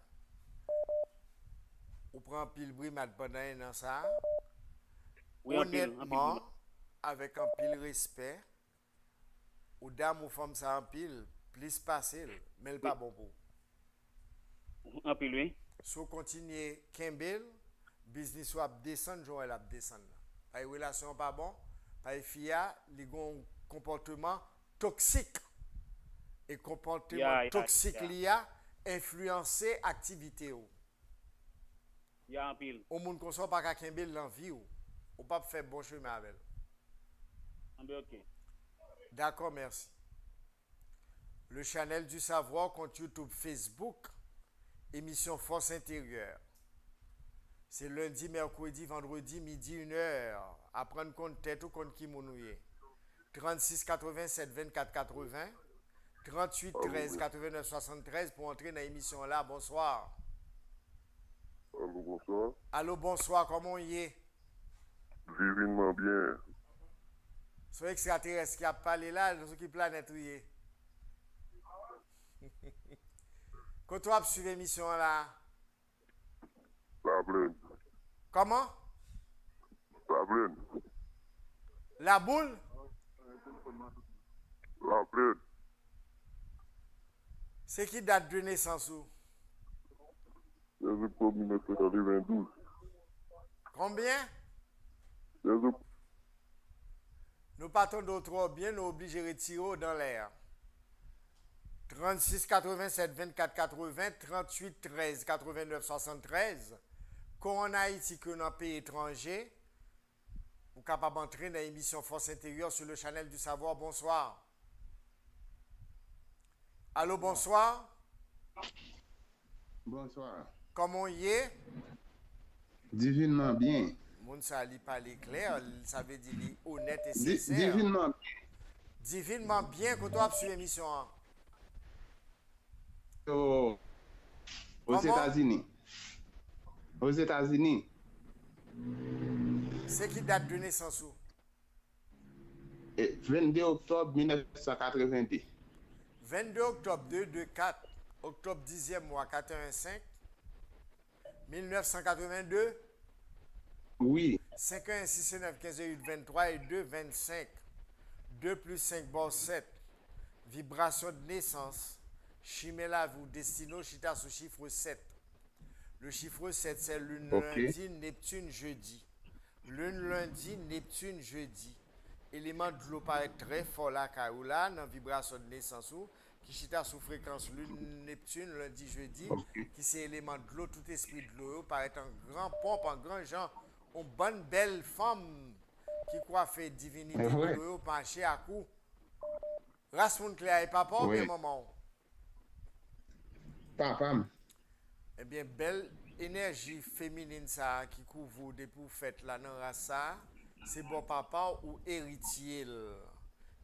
on prend pile brimade pendant un an ça. Oui, en pile. Honnêtement, avec un pile respect, ou dame ou femme ça en pile, plus facile, mais il pas bon pour. En pile, oui. Si vous continuez Kimbel, business ou ap descendre, Joël ap descendre. Pas de relation pas bon, pas de fia, ils ont un comportement toxique. Et comportement toxique li a influencer activité ou. Il y a en pile. Au monde qu'on soit pas qu'à Kimbel l'envie ou pas faire bon chemin avec. En pile, ok. D'accord, merci. Le Channel du Savoir, compte YouTube, Facebook, émission Force intérieure. C'est lundi, mercredi, vendredi, midi, 1h. À prendre compte tête ou compte qui mounouye. 36 87 24 80, 38 13 89 73 pour entrer dans l'émission là. Bonsoir. Allô, bonsoir. Allô, bonsoir, comment y est? Divinement bien. Soit extraterrestre qui a parlé là, nous qui planète où y est. Quand tu as suivi l'émission là? La plaine. Comment? La plaine. La boule? La plaine. C'est qui date de naissance ou? Jésus pour 1992. Combien? Jésus Nous partons d'autres bien, nous obligés de retirer dans l'air. 36 87 24 80, 38 13 89 73. Quand en Haïti que dans un pays étranger, vous êtes capable d'entrer dans l'émission Force intérieure sur le Channel du Savoir. Bonsoir. Allô, bonsoir. Bonsoir. Comment y est? Divinement bien. Moun sa li parler clair, ça veut dire li honnête et sincère. Divinement bien. Divinement bien que toi sur l'émission. Aux Comment? États-Unis. Aux États-Unis. C'est qui date de naissance ou? 22 octobre 1982. 22 octobre 224, octobre 10e mois 415, 1982, Oui. 5 1 6 9 15 8 23 et 2 25. 2 plus 5 bon 7. Vibration de naissance. Chimela vous destino chita sous chiffre 7. Le chiffre 7 c'est lune Ok. lundi, Neptune jeudi. Lune lundi, Neptune jeudi. élément de l'eau paraît très fort là, car là, dans la vibration de naissance, qui chita sous fréquence lune, Neptune, lundi, jeudi, qui c'est élément de l'eau, tout esprit de l'eau, paraît en grand pompe, en grand genre, une bonne belle femme qui coiffe divinité de l'eau, penché à coup. Race moun clair et papa, bien maman. Papa. Eh bien, belle énergie féminine ça qui couvre depuis vous faites là dans race ça, c'est bon papa ou héritier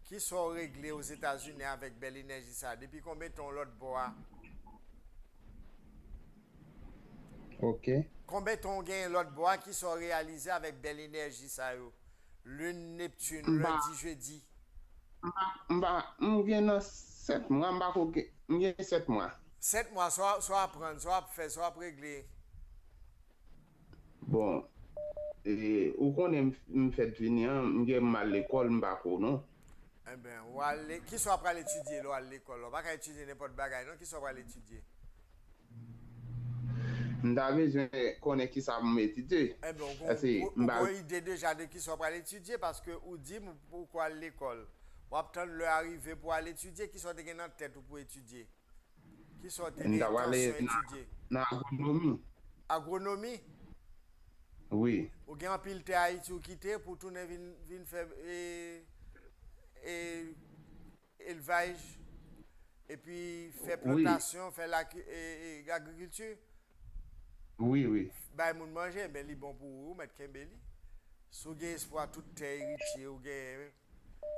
qui sont réglés aux États-Unis avec belle énergie ça. Depuis combien de temps l'autre bois? OK. Combien de temps gagne l'autre bois qui sont réalisés avec belle énergie ça yo? Lune, Neptune, lundi, jeudi. M'gen dans 7 mois, m'gen 7 mois. 7 mois, soit apprendre, soit faire, soit régler. Bon, ou konen m'fait venir, m'gen mal l'école m'bako, non? Eh bien, qui soit après l'étudier là à l'école, on va pas étudier n'importe bagaille, non, qui soit après l'étudier. M'da besoin konen qui ça m'étudier. Eh bien, on a idée déjà de qui soit après l'étudier parce que ou dit pourquoi l'école. On attendre leur arrivée pour aller étudier, qui sont dans la tête pour étudier. Qui sont étudier. Dans agronomie. Agronomie? Oui. Ou gen pile te Haïti ou quitter pour tourner vin faire élevage et puis faire plantation, faire l'agriculture. Oui, oui. Bah moun manger ben li bon pour vous mettre kembeli. Sou gen espoir tout terre héritier ou gen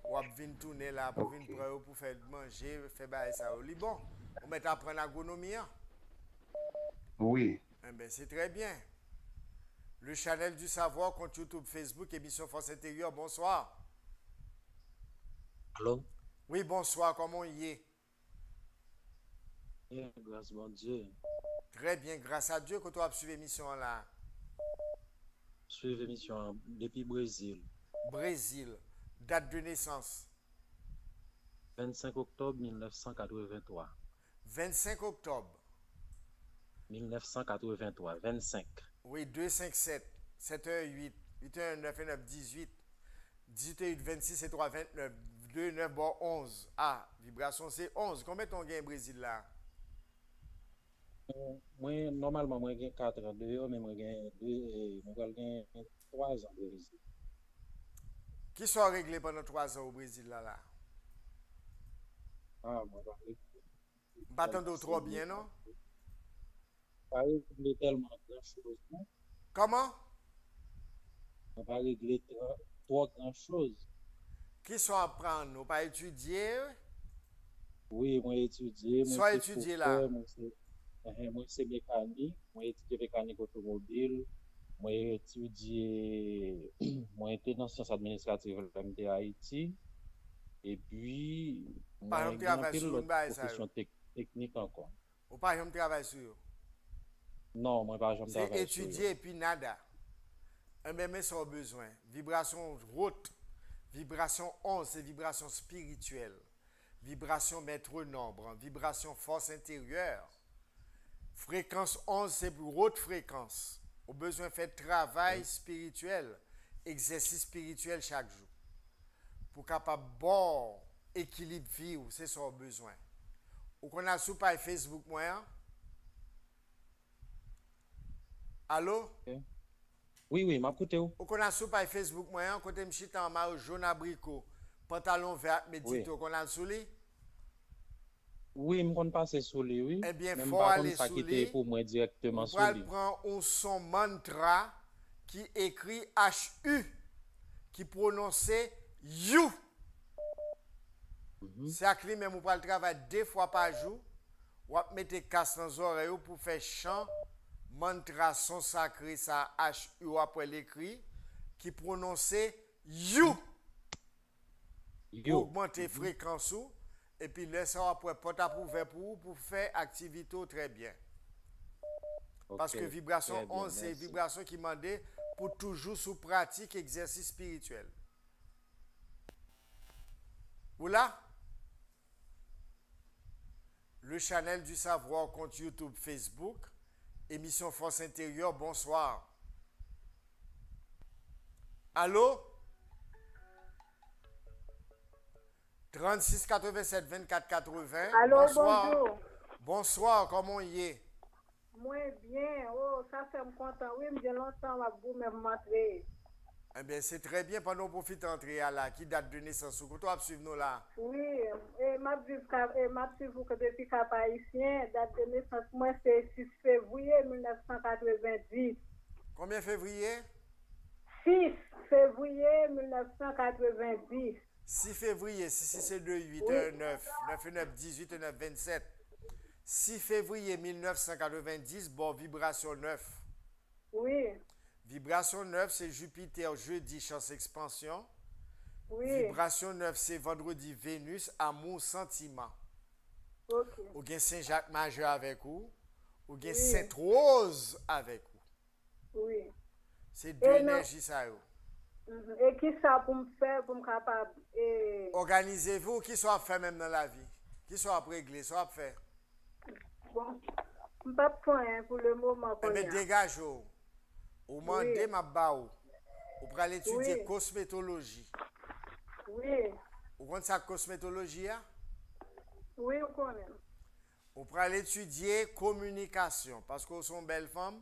ou ap vin tourner là pour vin prendre pour faire manger, faire bail ça au Liban. On met apprendre l'agronomie. Oui. Eh ben c'est très bien. Le Channel du Savoir, compte YouTube, Facebook, émission Force Intérieure. Bonsoir. Allô? Oui, bonsoir. Comment y est? Grâce à Dieu. Très bien, grâce à Dieu que tu as suivi l'émission là. Suivez l'émission depuis Brésil. Brésil. Date de naissance? 25 octobre 1983. 25 octobre 1983, 25. Oui, 257, 7h08, 8h9, 9, 18, 18h8, 26 et 3, 29, 2, 9, bon, 11. Ah, vibration c'est 11. Combien ton gain au Brésil là? Moi, normalement, moi, j'ai 4 ans, mais moi, j'ai 3 ans au Brésil. Qui sont réglés pendant 3 ans au Brésil là? Ah, moi, pas tant trop bien, non? Pas réglé tellement de choses, non? Comment? On pas réglé trop grand chose. Qui sont à prendre? Nous pas étudier? Oui, moi étudier. Soit étudier là. Moi c'est mécanique. Moi étudier mécanique automobile. Moi étudier. Moi été dans sciences administratives de Haïti. Et puis. Par exemple, travail sur une base. Profession technique encore. Ou par exemple, travail sur? Non, moi pas jamais travailler. C'est étudier et puis nada. Mais ça a besoin. Vibration haute, vibration 11, c'est vibration spirituelle. Vibration maître nombre, vibration force intérieure. Fréquence 11, c'est plus haute fréquence. Au besoin de faire travail spirituel, exercice spirituel chaque jour. Pour capable bon équilibre vie, c'est ça au besoin. Ou qu'on a sous page Facebook moi. Allô? Okay. Oui, m'a écouté ou? Ou qu'on a sous page Facebook moi, côté m'chita en marre jaune abricot, pantalon vert médito, qu'on a sous lui? Oui, me compte passer sous lui, oui. Eh bien, même faut pas aller comme sous lui. pour moi directement sous lui. On prend un son mantra qui écrit HU, qui prononce you. C'est à clé même, on va le travailler 2 fois par jour. On va mettre casse dans les oreilles pour faire chant, mantra, son sacré, ça HU après l'écrit, qui prononce you. Pour augmenter fréquence. Et puis laissez après porte à ouvert pour faire activité très bien. Okay. Parce que vibration 11, c'est vibration qui demandait pour toujours sous pratique exercice spirituel. Voilà. Le Channel du Savoir, compte YouTube, Facebook. Émission Force Intérieure, bonsoir. Allô? 36 87 24 80. Allô, Bonsoir. bonjour. Bonsoir, comment y est? Moi, bien. Oh, ça fait me content. Oui, mais j'ai longtemps à vous même montrer. Eh bien, c'est très bien. Pendant qu'on profite d'entrer à là, qui date de naissance, ou toi, suivre nous là. Oui, et m'a suivi que depuis Cap Haïtien, date de naissance, moi, c'est 6 février 1990. Combien février? 6 février 1990. 6 février, 6 c'est 2, 8, Oui. 1, 9, 9 et 9, 18 et 9, 27. 6 février 1990, bon, vibration 9. Oui, Vibration 9, c'est Jupiter, jeudi, chance expansion. oui, Vibration 9, c'est vendredi, Vénus, amour, sentiment. ok. Ou bien Saint-Jacques majeur avec vous, ou bien Oui. Sainte-Rose avec vous. Oui. C'est deux Et non. énergies, ça. Yo. Mhm. Et qui ça pour me faire, pour me capable? Et... Organisez-vous, qui soit fait même dans la vie. Qui soit réglé, soit fait. Bon, je ne pas point pour le moment. Eh bien, dégagez-vous. Ou mandez Oui. ma baou. Ou pour aller étudier Oui. cosmétologie. Oui, Vous connaissez ça, cosmétologie? Hein? oui, on connaît. Ou pour aller étudier communication. Parce que vous êtes une belle femme.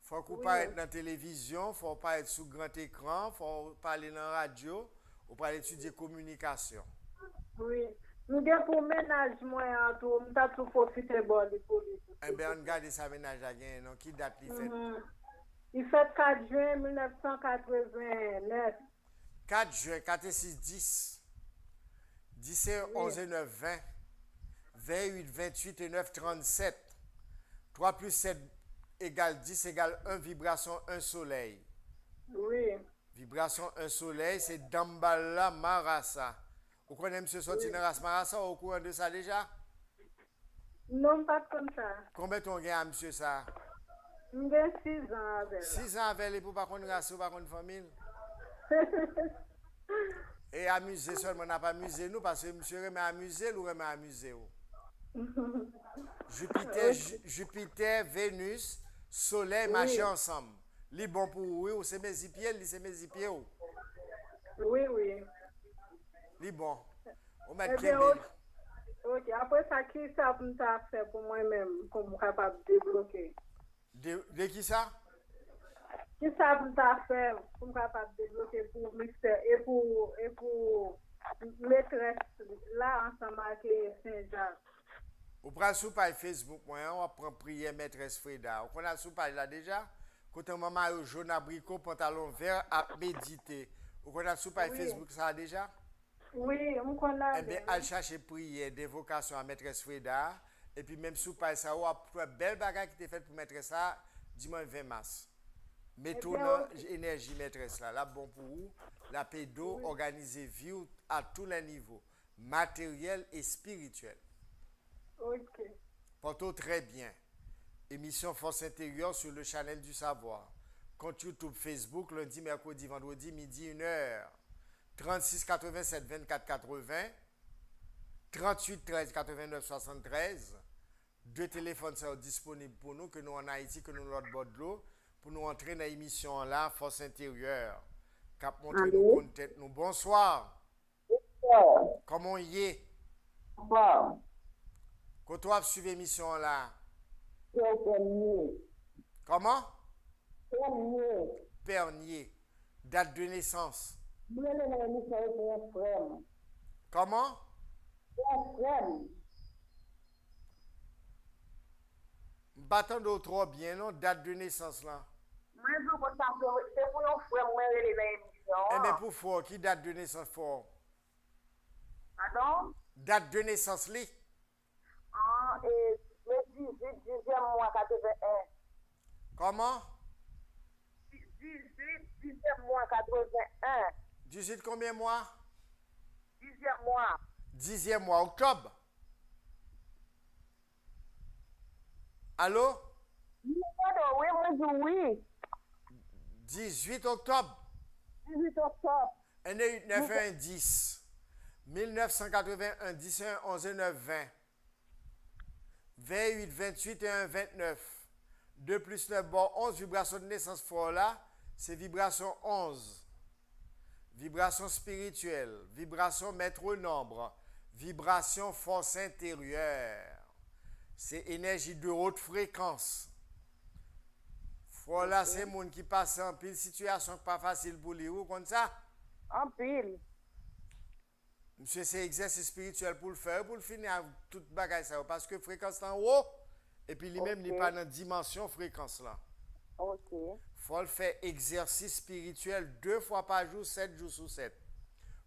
Il faut que vous Oui. parlez dans la télévision, il faut pas être sous grand écran, il faut parler dans la radio. Ou pour aller étudier communication. Oui. Nous avons pour ménage, moi, en tout, nous avons tout profité bon de police. Eh bien, on regarde ça ménage à gagner. Non? Qui date il fait? Il fait 4 juin 1989. 4 juin, 4 et 6, 10. 10 et 11 et 9, 20. 28, 28 et 9, 37. 3 plus 7 égale 10 égale 1, vibration 1 soleil. Oui. Vibration 1 soleil, c'est Dambala Marasa. Vous connaissez M. Sotineras Marasa au courant de ça déjà? Non, pas comme ça. Combien de temps gagne à M. ça? Nous avons 6 ans avec. 6 ans avec lui pour pas qu'on race ou pas qu'on famille. Et amuser seulement, n'a pas amusé nous parce que monsieur remet amuser ou remet amuser. Jupiter, Vénus, Soleil, marcher ensemble. Li bon pour vous, ou c'est mes pieds, li c'est mes pieds. Oui, oui. Li bon. On met Eh bien, ok. Après ça, qui ça pour me faire pour moi-même, pour me capable de débloquer? De qui ça? Qui ça pour me faire pour me capable de débloquer pour mystère et pour maîtresse là ensemble avec Saint-Jacques? Ou prend sous page Facebook, moi, on va prendre prière maîtresse Freda. On a sous page là déjà. Quand on maman au jaune abricot, pantalon vert à méditer. On a sous page Facebook ça déjà? Oui, on connaît. Eh bien, elle cherche prière, dévocation à maîtresse Freda. Et puis même sous page ça, on a une belle bagarre qui était faite pour mettre ça dimanche 20 mars. Mettons dans énergie maîtresse là. Là, bon pour vous. La pédo, organiser vie à tous les niveaux. Matériel et spirituel. Ok. Porto très bien. Émission Force intérieure sur le channel du savoir. Compte YouTube, Facebook, lundi, mercredi, vendredi, midi, 1h. 36 87 24 80. 38 13 89 73. Deux téléphones sont disponibles pour nous, que nous en Haïti, que nous l'autre bord de l'eau, pour nous entrer dans l'émission là, Force intérieure. Cap montrer nos comptes tête nous. Bonsoir. Bonsoir. Comment y est? Bonsoir. Quand tu as suivi l'émission là? Pernier. Comment? Pernier. Pernier. Date de naissance. Moi, je frère. Comment? Frère. Battant d'autres bien, non? Date de naissance là. Moi, je veux savoir, c'est pour un frère, moi, il est dans l'émission. Eh bien, pour fort, qui date de naissance fort? Pardon? Date de naissance li? Ah, et le 10e mois 81. Comment? 10e mois 81. 18 combien mois? 10e mois. 10e mois, octobre. Allô? Oui, moi, je dis oui. 18 octobre. 18 octobre. 1 9 1 10. 1981, 10 1 11 9 20. 28, 28 et 1 29. 2 plus 9, bon, 11 vibrations de naissance fort là, c'est vibration 11. Vibration spirituelle, vibration maître au nombre, vibration, force intérieure. C'est énergie de haute fréquence. Voilà, c'est monde qui passe en pile situation pas facile pour lui ou comme ça. En pile. Monsieur, c'est exercice spirituel pour le faire, pour le finir avec toute bagaille ça. Parce que fréquence en haut, et puis lui-même, il n'est pas dans dimension fréquence là. Ok. Faut le faire exercice spirituel 2 fois par jour, 7 jours sur 7.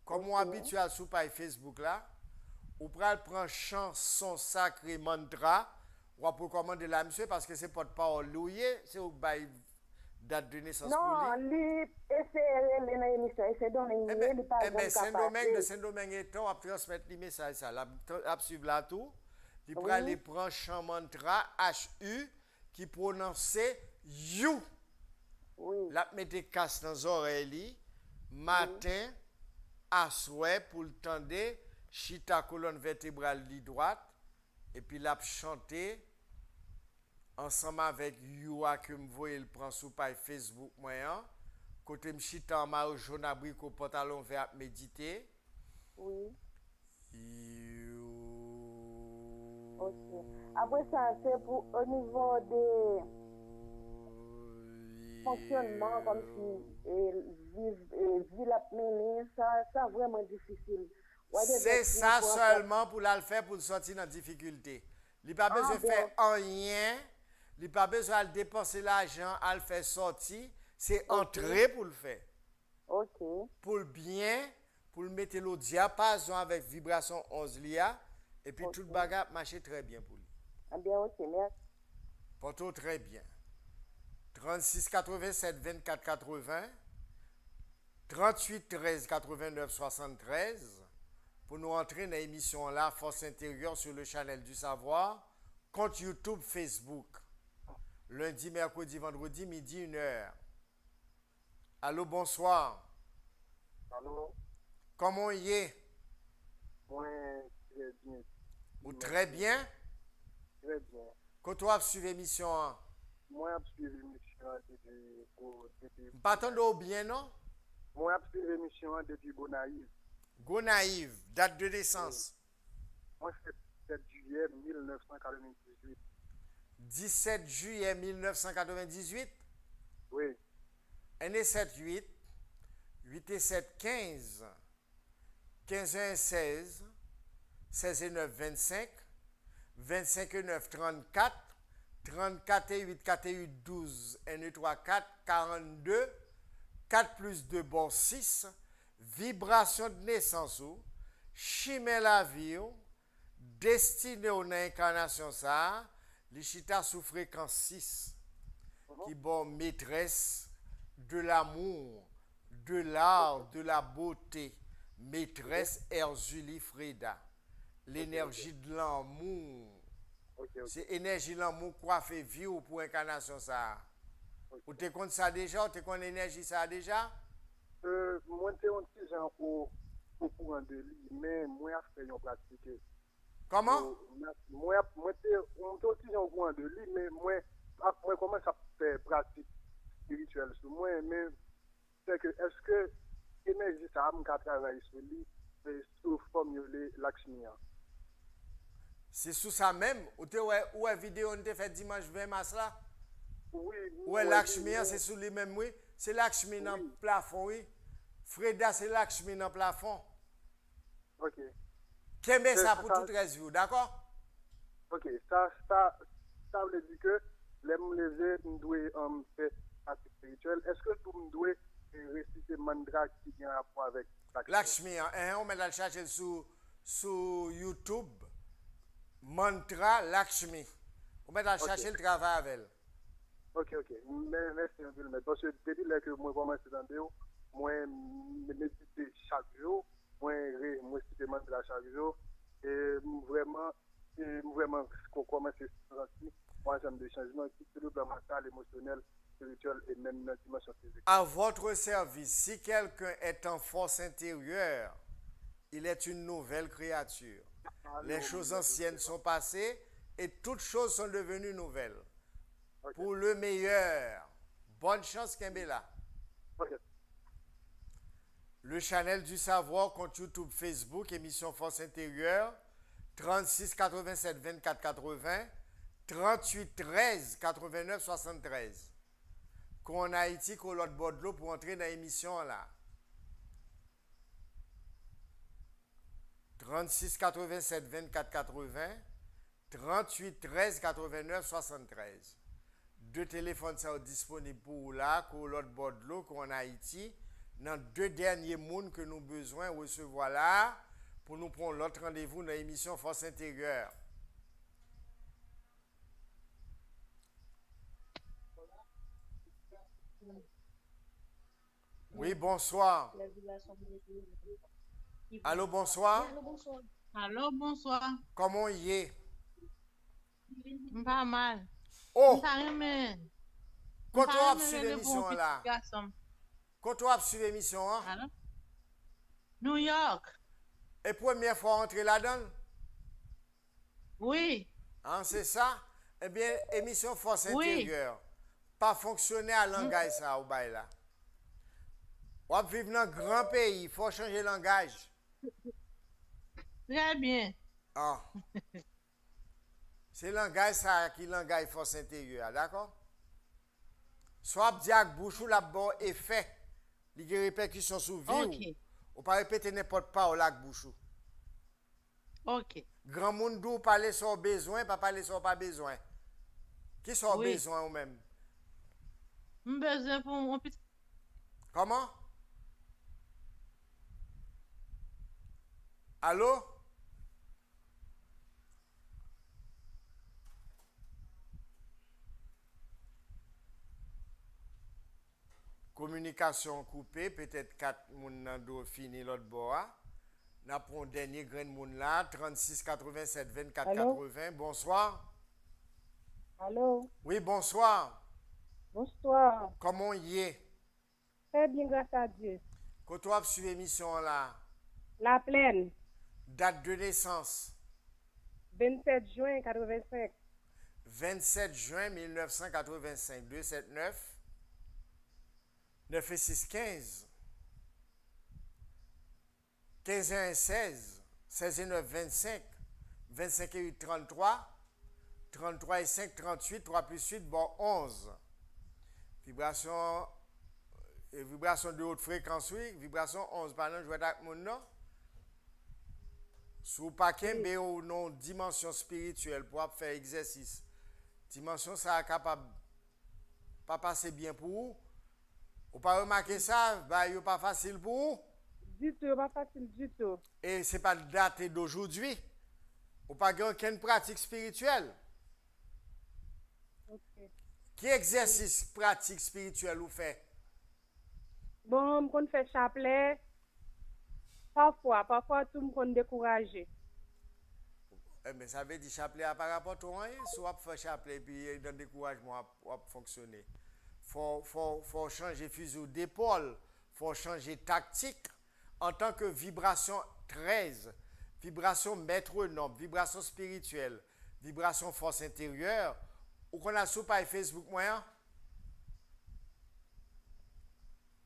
Comme on habituel sur page Facebook là, ou pral prendre chanson sacrée mantra, ou pour commander la monsieur parce que c'est pas de parole loué, c'est au bail date de naissance pour Non, lui. lui, c'est l'émission, c'est dans les il pas Saint-Domingue de Saint-Domingue étant à transmettre les messages ça, la suivre là tout. Il prend aller prendre chant mantra HU qui prononçait you. Oui. La mette casse dans les oreilles matin à souhait pour le tendre chita colonne vertébrale li droite et puis l'a chanter ensemble avec Youa que me voyez le prend sous page Facebook moyen côté me chita en maillot jaune abricot pantalon vert méditer. Oui. OK. Après ça c'est pour au niveau des fonctionnement comme si la mener ça vraiment difficile. C'est ça seulement pour la faire pour sortir dans la difficulté. Il n'y a pas besoin de faire rien, il n'y a pas besoin de dépenser l'argent à le faire sortir, c'est entrer pour le faire. OK. Pour le bien, pour le mettre le diapason avec vibration 11 lia, et puis tout le bagage marche très bien pour lui. Ah bien, OK, merci. Porto très bien. 36 87 24 80, 38 13 89 73, pour nous entrer dans l'émission là, Force intérieure sur le channel du savoir, compte YouTube, Facebook. Lundi, mercredi, vendredi, midi, 1h. Allô, bonsoir. Allô? Comment y est? Moi, très bien. Ou très bien? Très bien. Quand tu as suivi l'émission? Moi, je suis l'émission depuis... Pas attendre bien, non? Moi, je suis l'émission depuis Gonaïve. Gonaïve, date de naissance. Moi, c'est 17 juillet 1998. 17 juillet 1998? Oui. 1 et 7, 8. 8 et 7, 15. 15 et 1, 16. 16 et 9, 25. 25 et 9, 34. 34 et 8, 4 et 8, 12. 1 et 3, 4. 42. 4 plus 2, bon 6. Vibration de naissance ou. Chimé la vie ou. Destiné ou l'incarnation ça. Les chita sous fréquence 6. Qui bon maîtresse de l'amour, de l'art, de la beauté. Maîtresse Erzulie Freda. L'énergie de l'amour. C'est énergie de l'amour quoi fait vivre pour incarnation ça. Ou te compte ça déjà, ou te compte l'énergie ça déjà? Moi, c'est un petit genre au courant de lui, mais moi, je fais une pratique. Comment? Moi, c'est un petit genre au courant de lui, mais moi, comment ça fait pratique spirituelle sur moi, mais c'est que, est-ce que l'énergie ça a travaillé sur lui, sous formuler Lakshmi? C'est sous ça même? Ou est vidéo on te fait dimanche 20 mars là? Oui. Ouais, Lakshmi, c'est sous lui même, oui. C'est Lakshmi dans le plafond, oui. Freda, c'est Lakshmi dans le plafond. Ok. Qu'est-ce que ça pour tout reste, d'accord? Ok, ça veut dire que les lever, nous devons faire pratique spirituelle. Est-ce que nous devons réciter mantra qui vient à rapport avec Lakshmi? On met la chercher sur YouTube. Mantra Lakshmi. On met la chercher le travail avec elle. Ok. Merci un peu. Parce que depuis que moi commence dans vidéo, moi méditer chaque jour, moi réciter mantra chaque jour, et vraiment qu'on commence à sentir, moi j'aime des changements qui sur le plan mental, émotionnel, spirituel et même dans la dimension physique. À votre service, si quelqu'un est en force intérieure, il est une nouvelle créature. Les choses anciennes sont passées et toutes choses sont devenues nouvelles. Okay. Pour le meilleur. Bonne chance, Kembela. Okay. Le Channel du Savoir, compte YouTube, Facebook, émission Force Intérieure, 36 87 24 80, 38 13 89 73. Qu'on en Haïti, qu'on l'autre bord de l'eau pour entrer dans l'émission là. 36 87 24 80, 38 13 89 73. Deux téléphones sont disponibles pour là, qu'on l'autre bord de l'eau, qu'on en Haïti. Dans deux derniers mondes que nous avons besoin de recevoir là pour nous prendre l'autre rendez-vous dans l'émission Force Intérieure. Oui, bonsoir. Allô, bonsoir. Allô, bonsoir. Comment y est? Pas mal. Oh, Pas aimé. quand on a suivi l'émission là? Garçon. Quand on a suivi l'émission, hein? Allô? New York. Et première fois entrer là-dedans? Oui. Hein, c'est ça? Eh bien, émission Force Oui. Intérieure. Pas fonctionner à langage ça, au bail là. On vit dans un grand pays, il faut changer de langage. Très bien. Ah. C'est langage ça qui langage Force Intérieure, d'accord? Soit dit avec bouche ou la bon effet. Il y a des répercussions sur vie. Ok. Ou pas répéter n'importe quoi au lac bouchou. Ok. Grand monde d'où parler sur besoin, pas parler sur pas besoin. Qui sont Oui. besoin ou même? Besoin pour mon petit. Comment? Allô? Communication coupée, peut-être 4 personnes doivent finir l'autre bois. Nous avons un dernier grain de monde là, 36 87 24 Allô? 80. Bonsoir. Allô? Oui, bonsoir. Bonsoir. Comment y est? Très bien, grâce à Dieu. Quand tu as suivi l'émission là, La Plaine, date de naissance, 27 juin 85. 27 juin 1985, 279 9 et 6, 15. 15 et 1, 16. 16 et 9, 25. 25 et 8, 33. 33 et 5, 38. 3 plus 8, bon, 11. Vibration de haute fréquence, oui. Vibration 11. Pendant que je vais avec mon nom. Sous paquet, mais au nom dimension spirituelle pour faire exercice. Dimension, ça est capable pas passer bien pour vous. Vous pas remarqué ça, bah, il pas facile pour vous. Du tout, pas facile du tout. Et ce n'est pas daté d'aujourd'hui. Vous pas aucune pratique spirituelle. Ok. Quel exercice pratique spirituel vous faites? Bon, on fait chapelet. Parfois, tout le monde découragé. Mais ça veut dire chapelet par rapport à rien. Soit vous faites chapelet et puis dans le découragement, va fonctionner. Faut changer fusil d'épaule. Faut changer tactique. En tant que vibration 13, vibration maître nom, vibration spirituelle, vibration force intérieure, ou qu'on a sous par Facebook moyen?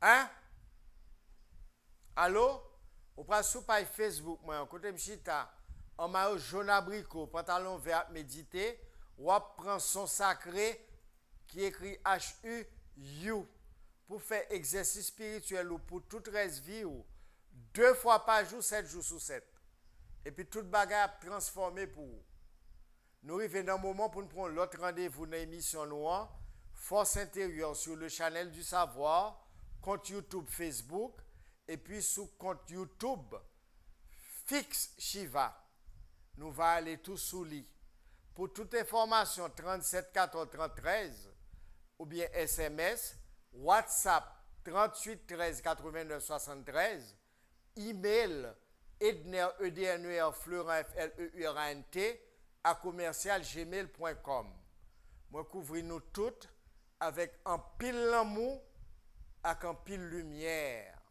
Hein? Allô? Ou pas sous par Facebook moyen, côté mchita, en maillot jaune abricot, pantalon vert médité, ou prend son sacré qui écrit HU pour faire exercice spirituel ou pour toute reste vie ou 2 fois par jour, 7 jours sur 7. Et puis toute bagarre transformée pour vous. Nous arrivons dans un moment pour nous prendre l'autre rendez-vous dans l'émission Noire, Force Intérieure sur le Channel du Savoir, compte YouTube, Facebook, et puis sous compte YouTube, Fix Shiva. Nous allons aller tous sous lit. Pour toute information, 37 14 13 ou bien SMS, WhatsApp 38 13 89 73, email edner Florent FLEURANT à commercial-gmail.com. Moi couvrir nous toutes avec un pile l'amour avec un pile lumière.